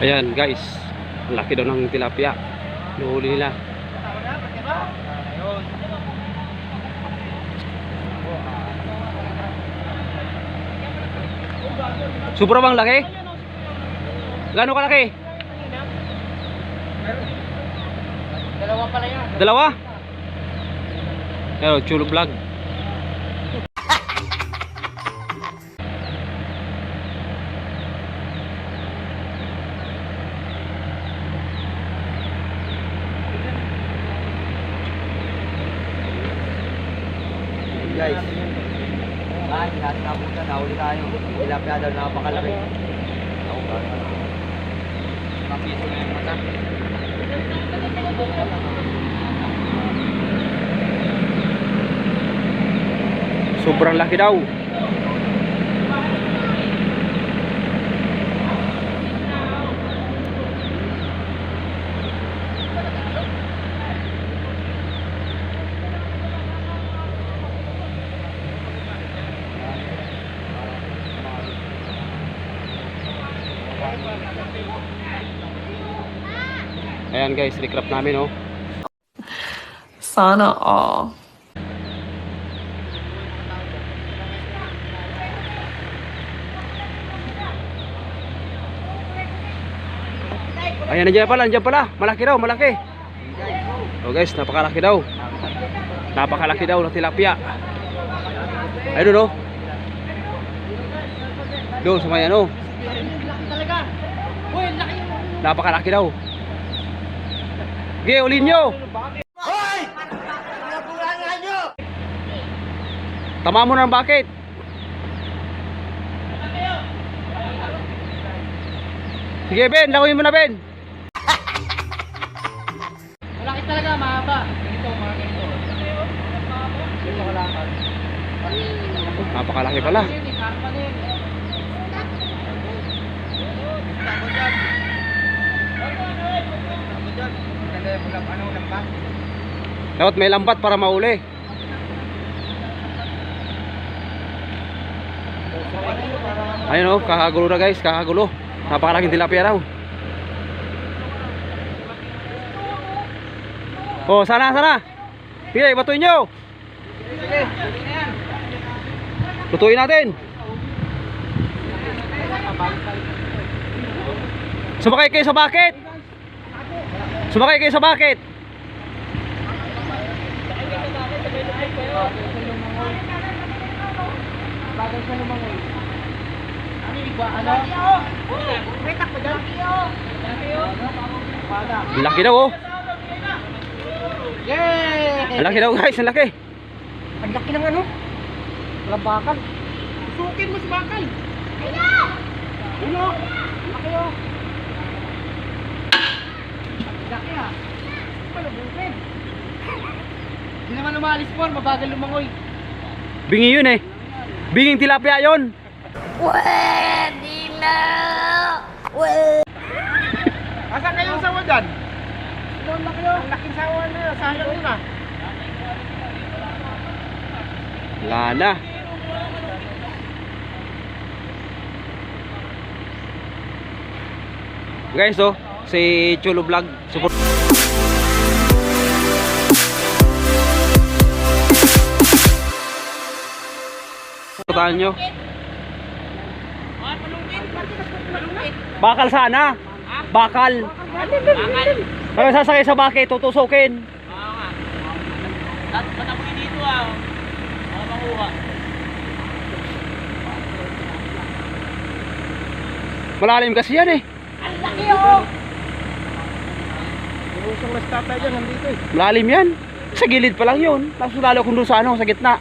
Ayan guys, ang laki daw ng tilapia. Nuhuli nila. Sobra bang laki? Gaano kalaki? Dalawa pala yan. Dalawa? Ayan, Chulo Vlog. Guys, lahat napunta, nahuli tayo. Tilapia daw, napakalaki. Mapiso na yung mata. Sobrang laki daw. Ayan guys, recrap namin oh. Sana all. Ayan, nandiyan pala. Malaki daw, malaki. Oh guys, napakalaki daw. Napakalaki daw ng tilapia. Ayun oh. Doon sa may ano. Napakalaki daw. Sige, ulin nyo. Tama mo na ng bakit. Sige Ben, lakuin mo na Ben. Malaki talaga, mahaba. Ganito, mga ganito. Ganito kalakad. Napakalaki pala. Dapat may lambat para mauli. Ayun oh, kakagulo na guys, kakagulo. Napakalaking tilapia raw. Oh, sana. Sige, batuin nyo. Batuin natin. Sumakay kayo sa bakit. Sumakay kayo sa bakit. Bagay sa lumangoy. Ano yung iba? Ano? May takbo dyan? Laki daw oh. Yay! Ang laki daw guys, ang laki. Ang laki ng ano? Walang bakal. Susukin mo sa bakal. Ano? Ano? Laki oh. Laki ah. Palabukin. Hindi naman umalis po, mabagal lumangoy. Bingi yun eh. Binging tilapia yun. Pwede na! Asan kayong sawa dyan? Doon laki oh. Ang laking sawa na yun. Sayang yun ah. Wala na. Guys oh, si Chulo Vlog. Support. Supportahan nyo. Bakal sana. Bakal. Kaya sasakay sa bakit, tutusukin. Oo nga. Ba't ako dito ah? Ako makuha. Malalim kasi yan eh. Ang laki oh! Yung isang nastata dyan, nandito eh. Malalim yan. Sa gilid pa lang yun. Tapos lalo kung doon sa ano, sa gitna.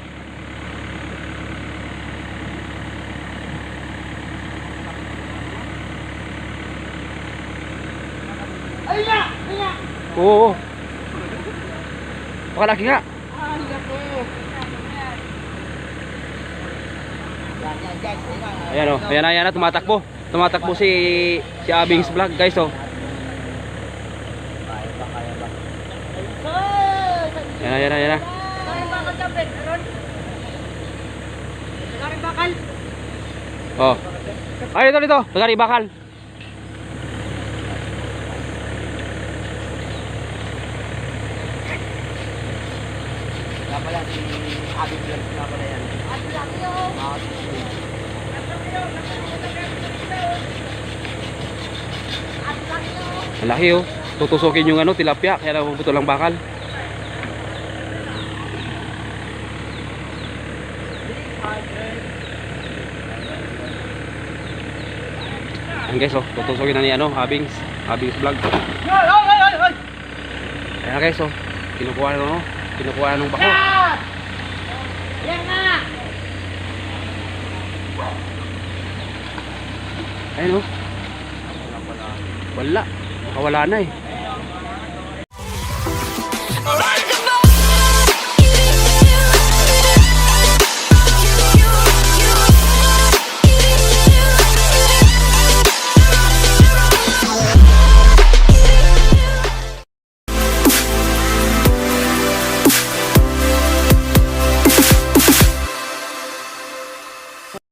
Ayun na! Ayun na! Oo. Pakalaki nga. Ang laki! Ayan o. Ayan na. Tumatakbo. Tumatakbo si Abing's Vlog guys oh. Ayan na. Oh. Ay, ito. Tagari bakal. Kaya pala si Abby Vlogs nga pala yan. Malaki oh. Tutusukin yung ano, tilapia, kaya napuputo lang bakal. Ayan guys oh, tutusukin na ni ano, Abings vlog. Ayan guys oh, kinukuha na no, kinukuha ng bako. Yan nga! Ayan oh. Wala, nakawala na eh.